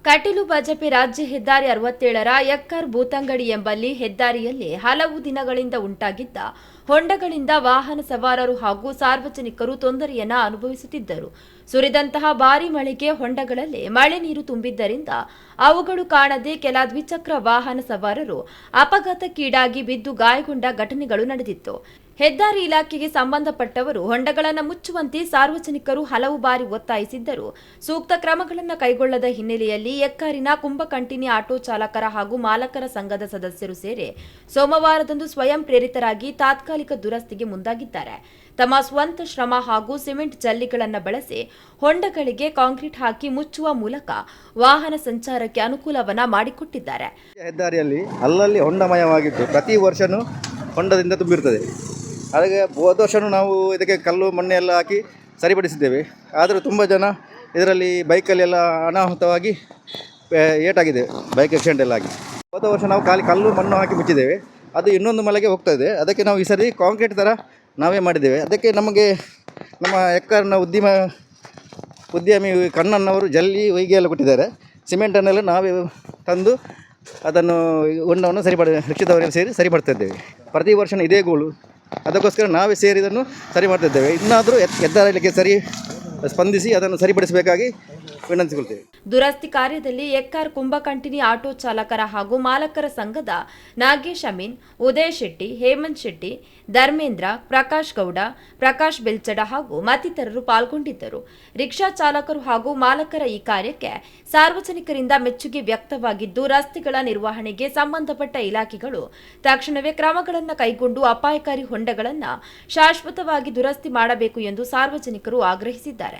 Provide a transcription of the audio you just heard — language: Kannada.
ಕಟೀಲು ಬಜಪೆ ರಾಜ್ಯ ಹೆದ್ದಾರಿ 67ರ ಯಕ್ಕರ್ ಬೂತಂಗಡಿ ಎಂಬಲ್ಲಿ ಹೆದ್ದಾರಿಯಲ್ಲಿ ಹಲವು ದಿನಗಳಿಂದ ಉಂಟಾಗಿದ್ದ ಹೊಂಡಗಳಿಂದ ವಾಹನ ಸವಾರರು ಹಾಗೂ ಸಾರ್ವಜನಿಕರು ತೊಂದರೆಯನ್ನ ಅನುಭವಿಸುತ್ತಿದ್ದರು. ಸುರಿದಂತಹ ಭಾರೀ ಮಳೆಗೆ ಹೊಂಡಗಳಲ್ಲಿ ಮಳೆ ನೀರು ತುಂಬಿದ್ದರಿಂದ ಅವುಗಳು ಕಾಣದೆ ಕೆಲ ದ್ವಿಚಕ್ರ ವಾಹನ ಸವಾರರು ಅಪಘಾತಕ್ಕೀಡಾಗಿ ಬಿದ್ದು ಗಾಯಗೊಂಡ ಘಟನೆಗಳು ನಡೆದಿತ್ತು. ಹೆದ್ದಾರಿ ಇಲಾಖೆಗೆ ಸಂಬಂಧಪಟ್ಟವರು ಹೊಂಡಗಳನ್ನು ಮುಚ್ಚುವಂತೆ ಸಾರ್ವಜನಿಕರು ಹಲವು ಬಾರಿ ಒತ್ತಾಯಿಸಿದ್ದರು. ಸೂಕ್ತ ಕ್ರಮಗಳನ್ನು ಕೈಗೊಳ್ಳದ ಹಿನ್ನೆಲೆಯಲ್ಲಿ ಯಕ್ಕರಿನ ಕುಂಬಕಂಟಿನಿ ಆಟೋ ಚಾಲಕರ ಹಾಗೂ ಮಾಲಕರ ಸಂಘದ ಸದಸ್ಯರು ಸೇರಿ ಸೋಮವಾರದಂದು ಸ್ವಯಂ ಪ್ರೇರಿತರಾಗಿ ತಾತ್ಕಾಲಿಕ ದುರಸ್ತಿಗೆ ಮುಂದಾಗಿದ್ದಾರೆ. ತಮ್ಮ ಸ್ವಂತ ಶ್ರಮ ಹಾಗೂ ಸಿಮೆಂಟ್ ಜಲ್ಲಿಗಳನ್ನು ಬಳಸಿ ಹೊಂಡಗಳಿಗೆ ಕಾಂಕ್ರೀಟ್ ಹಾಕಿ ಮುಚ್ಚುವ ಮೂಲಕ ವಾಹನ ಸಂಚಾರಕ್ಕೆ ಅನುಕೂಲವನ್ನ ಮಾಡಿಕೊಟ್ಟಿದ್ದಾರೆ. ಹೆದ್ದಾರಿಯಲ್ಲಿ ಅಲ್ಲಲ್ಲಿ ಹೊಂಡಮಯವಾಗಿದ್ದು ಪ್ರತಿ ವರ್ಷನೂ ಹೊಂಡದಿಂದ ತುಂಬಿರುತ್ತದೆ. ಹಾಗೆ ಹೋದ ವರ್ಷವೂ ನಾವು ಇದಕ್ಕೆ ಕಲ್ಲು ಮಣ್ಣೆ ಎಲ್ಲ ಹಾಕಿ ಸರಿಪಡಿಸಿದ್ದೇವೆ. ಆದರೂ ತುಂಬ ಜನ ಇದರಲ್ಲಿ ಬೈಕಲ್ಲಿ ಎಲ್ಲ ಅನಾಹುತವಾಗಿ ಏಟಾಗಿದೆ, ಬೈಕ್ ಆಕ್ಸಿಡೆಂಟ್ ಎಲ್ಲ ಆಗಿ. ಹೋದ ವರ್ಷ ನಾವು ಖಾಲಿ ಕಲ್ಲು ಮಣ್ಣು ಹಾಕಿ ಮುಚ್ಚಿದ್ದೇವೆ. ಅದು ಇನ್ನೊಂದು ಮಳೆಗೆ ಹೋಗ್ತಾಯಿದೆ. ಅದಕ್ಕೆ ನಾವು ಈ ಸರಿ ಕಾಂಕ್ರೀಟ್ ಥರ ನಾವೇ ಮಾಡಿದ್ದೇವೆ. ಅದಕ್ಕೆ ನಮಗೆ ನಮ್ಮ ಎಕ್ಕರ್ನ ಉದ್ಯಮಿ ಕಣ್ಣಣ್ಣವರು ಜಲ್ಲಿ ಹೊಯ್ಗೆ ಎಲ್ಲ ಕೊಟ್ಟಿದ್ದಾರೆ. ಸಿಮೆಂಟನ್ನೆಲ್ಲ ನಾವೇ ತಂದು ಅದನ್ನು ಹೊಂಡವನ್ನು ರಕ್ಷಿತವರೆಗೆ ಸೇರಿ ಸರಿಪಡ್ತಾ ಇದ್ದೇವೆ. ಪ್ರತಿ ವರ್ಷವೂ ಇದೇ ಗೋಳು. ಅದಕ್ಕೋಸ್ಕರ ನಾವೇ ಸೇರಿ ಇದನ್ನು ಸರಿ ಮಾಡ್ತಿದ್ದೇವೆ. ಇನ್ನಾದರೂ ಹೆದ್ದಾರಿಯಲ್ಲಿಗೆ ಸರಿ ಸ್ಪಂದಿಸಿ ಅದನ್ನು ಸರಿಪಡಿಸಬೇಕಾಗಿ ವಿನಂತಿಸಿಕೊಳ್ತೇವೆ. ದುರಸ್ತಿ ಕಾರ್ಯದಲ್ಲಿ ಯಕ್ಕರ್ ಕುಂಬಕಂಟಿನಿ ಆಟೋ ಚಾಲಕರ ಹಾಗೂ ಮಾಲಕರ ಸಂಘದ ನಾಗೇಶ್ ಅಮೀನ್, ಉದಯ್ ಶೆಟ್ಟಿ, ಹೇಮಂತ್ ಶೆಟ್ಟಿ, ಧರ್ಮೇಂದ್ರ, ಪ್ರಕಾಶ್ ಗೌಡ, ಪ್ರಕಾಶ್ ಬೆಲ್ಚಡ ಹಾಗೂ ಮತ್ತಿತರರು ಪಾಲ್ಗೊಂಡಿದ್ದರು. ರಿಕ್ಷಾ ಚಾಲಕರು ಹಾಗೂ ಮಾಲಕರ ಈ ಕಾರ್ಯಕ್ಕೆ ಸಾರ್ವಜನಿಕರಿಂದ ಮೆಚ್ಚುಗೆ ವ್ಯಕ್ತವಾಗಿದ್ದು, ರಸ್ತೆಗಳ ನಿರ್ವಹಣೆಗೆ ಸಂಬಂಧಪಟ್ಟ ಇಲಾಖೆಗಳು ತಕ್ಷಣವೇ ಕ್ರಮಗಳನ್ನು ಕೈಗೊಂಡು ಅಪಾಯಕಾರಿ ಹೊಂಡಗಳನ್ನು ಶಾಶ್ವತವಾಗಿ ದುರಸ್ತಿ ಮಾಡಬೇಕು ಎಂದು ಸಾರ್ವಜನಿಕರು ಆಗ್ರಹಿಸಿದ್ದಾರೆ.